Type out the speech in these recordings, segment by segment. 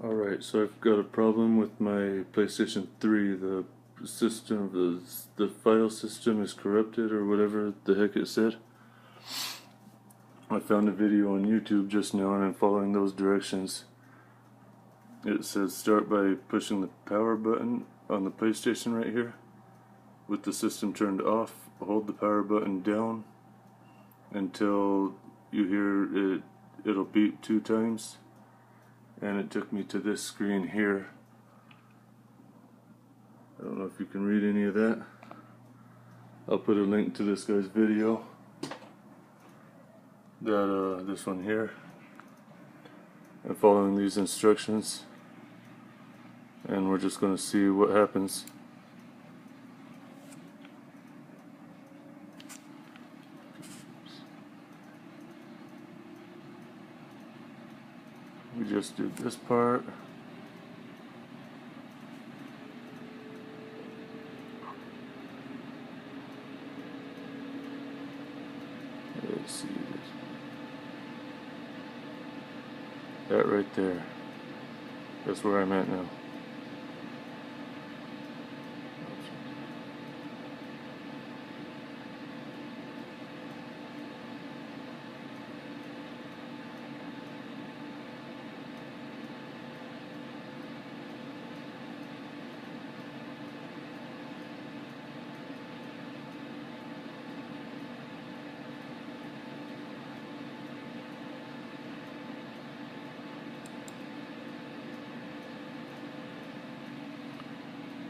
Alright, so I've got a problem with my PlayStation 3. The system, the file system is corrupted or whatever the heck it said. I found a video on YouTube just now and I'm following those directions. It says start by pushing the power button on the PlayStation right here. With the system turned off, hold the power button down until you hear it'll beep 2 times. And it took me to this screen here. I don't know if you can read any of that. I'll put a link to this guy's video. This one here. I'm following these instructions. And we're just going to see what happens. We just did this part. Let's see this. That right there. That's where I'm at now.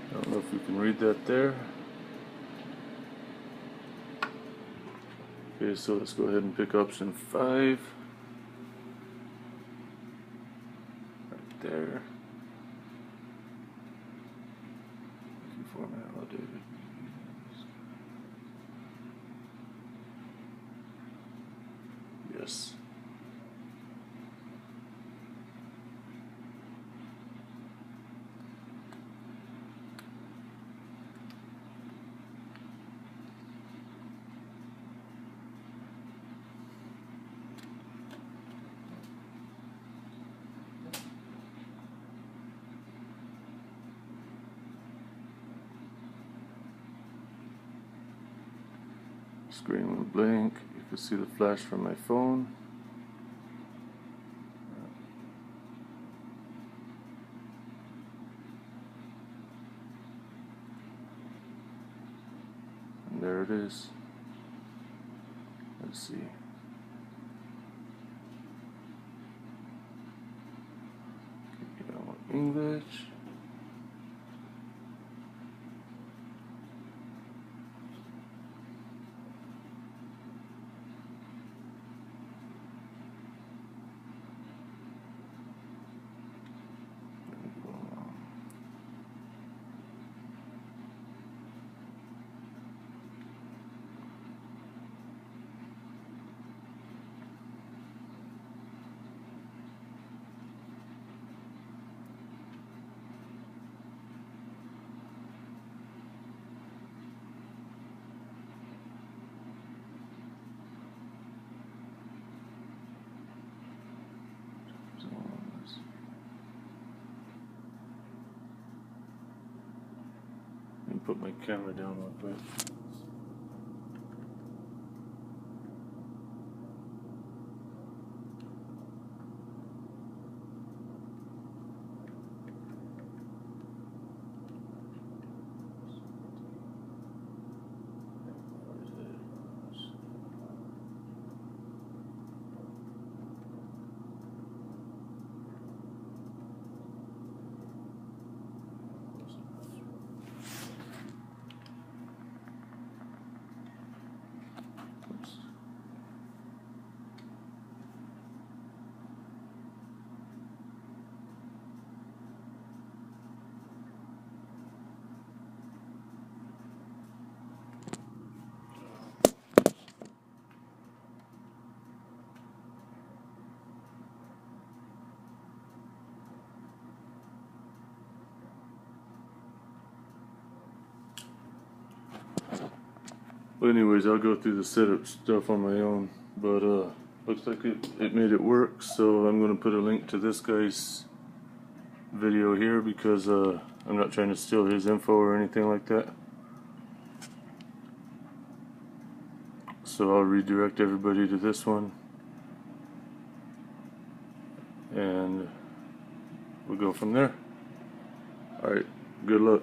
I don't know if you can read that there. Okay, so let's go ahead and pick option 5. Right there. Format outdated. Yes. Screen went blank. You can see the flash from my phone. And there it is. Let's see. Okay, I want English. Put my camera down real quick. Well, anyways, I'll go through the setup stuff on my own, but looks like it made it work, so I'm going to put a link to this guy's video here because I'm not trying to steal his info or anything like that. So I'll redirect everybody to this one, and we'll go from there. Alright, good luck.